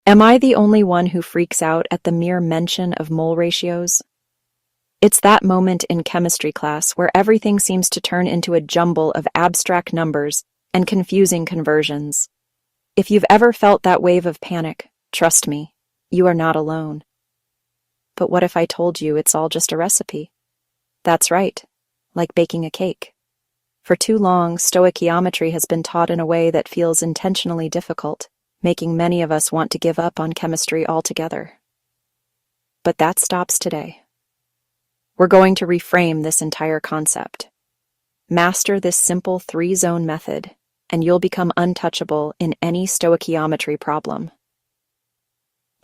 Am I the only one who freaks out at the mere mention of mole ratios? It's that moment in chemistry class where everything seems to turn into a jumble of abstract numbers and confusing conversions. If you've ever felt that wave of panic, trust me, you are not alone. But what if I told you it's all just a recipe? That's right, like baking a cake. For too long, stoichiometry has been taught in a way that feels intentionally difficult, making many of us want to give up on chemistry altogether. But that stops today. We're going to reframe this entire concept. Master this simple three-zone method, and you'll become untouchable in any stoichiometry problem.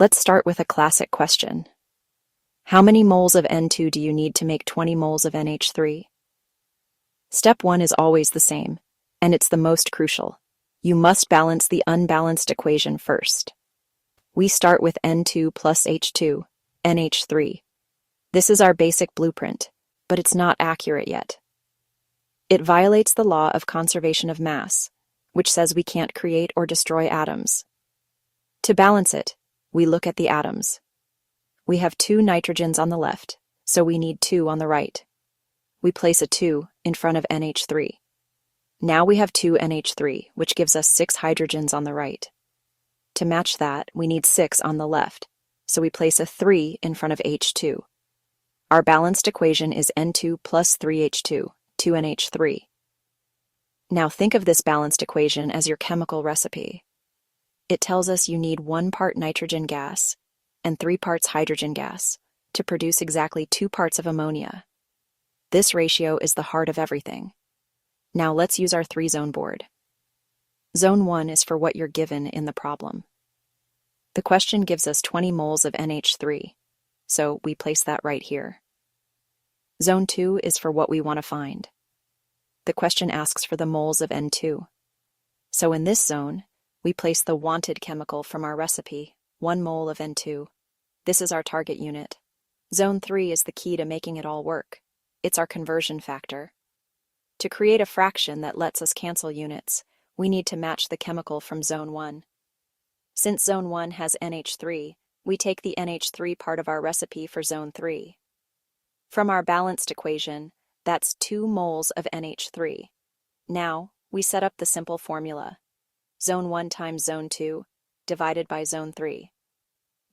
Let's start with a classic question. How many moles of N2 do you need to make 20 moles of NH3? Step 1 is always the same, and it's the most crucial. You must balance the unbalanced equation first. We start with N2 plus H2, NH3. This is our basic blueprint, but it's not accurate yet. It violates the law of conservation of mass, which says we can't create or destroy atoms. To balance it, we look at the atoms. We have 2 nitrogens on the left, so we need 2 on the right. We place a 2 in front of NH3. Now we have 2 NH3, which gives us 6 hydrogens on the right. To match that, we need 6 on the left, so we place a 3 in front of H2. Our balanced equation is N2 plus 3H2, 2NH3. Now think of this balanced equation as your chemical recipe. It tells us you need 1 part nitrogen gas and 3 parts hydrogen gas to produce exactly 2 parts of ammonia. This ratio is the heart of everything. Now let's use our 3-zone board. Zone 1 is for what you're given in the problem. The question gives us 20 moles of NH3, so we place that right here. Zone 2 is for what we want to find. The question asks for the moles of N2. So in this zone, we place the wanted chemical from our recipe, 1 mole of N2. This is our target unit. Zone 3 is the key to making it all work. It's our conversion factor. To create a fraction that lets us cancel units, we need to match the chemical from Zone 1. Since Zone 1 has NH3, we take the NH3 part of our recipe for Zone 3. From our balanced equation, that's 2 moles of NH3. Now, we set up the simple formula. Zone 1 times Zone 2, divided by Zone 3.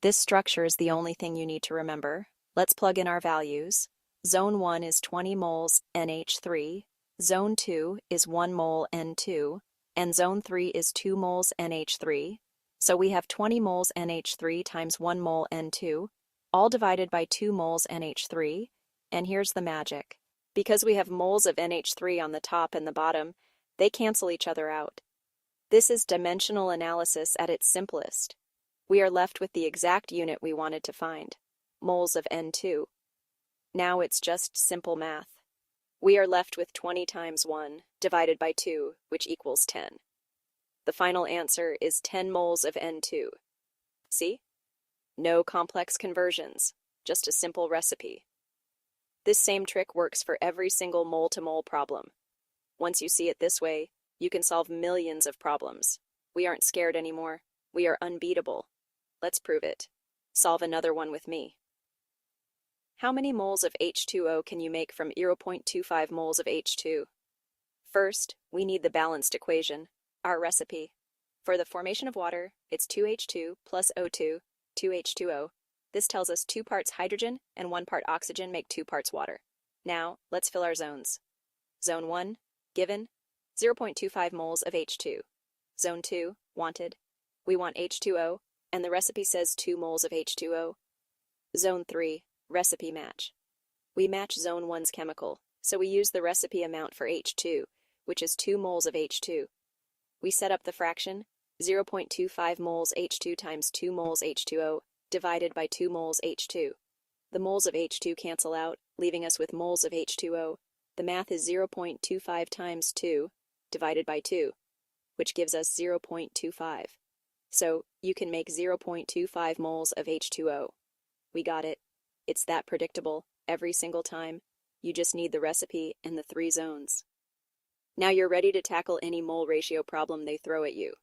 This structure is the only thing you need to remember. Let's plug in our values. Zone 1 is 20 moles NH3, Zone 2 is 1 mole N2, and Zone 3 is 2 moles NH3. So we have 20 moles NH3 times 1 mole N2, all divided by 2 moles NH3. And here's the magic. Because we have moles of NH3 on the top and the bottom, they cancel each other out. This is dimensional analysis at its simplest. We are left with the exact unit we wanted to find, moles of N2. Now it's just simple math. We are left with 20 times 1 divided by 2, which equals 10. The final answer is 10 moles of N2. See? No complex conversions, just a simple recipe. This same trick works for every single mole-to-mole problem. Once you see it this way, you can solve millions of problems. We aren't scared anymore. We are unbeatable. Let's prove it. Solve another one with me. How many moles of H2O can you make from 0.25 moles of H2? First, we need the balanced equation, our recipe. For the formation of water, it's 2H2 plus O2, 2H2O. This tells us 2 parts hydrogen and 1 part oxygen make 2 parts water. Now, let's fill our zones. Zone 1, given, 0.25 moles of H2. Zone 2, wanted. We want H2O, and the recipe says 2 moles of H2O. Zone 3, recipe match. We match Zone 1's chemical, so we use the recipe amount for H2, which is 2 moles of H2. We set up the fraction, 0.25 moles H2 times 2 moles H2O, divided by 2 moles H2. The moles of H2 cancel out, leaving us with moles of H2O. The math is 0.25 times 2, divided by 2, which gives us 0.25. So, you can make 0.25 moles of H2O. We got it. It's that predictable, every single time. You just need the recipe and the 3 zones. Now you're ready to tackle any mole ratio problem they throw at you.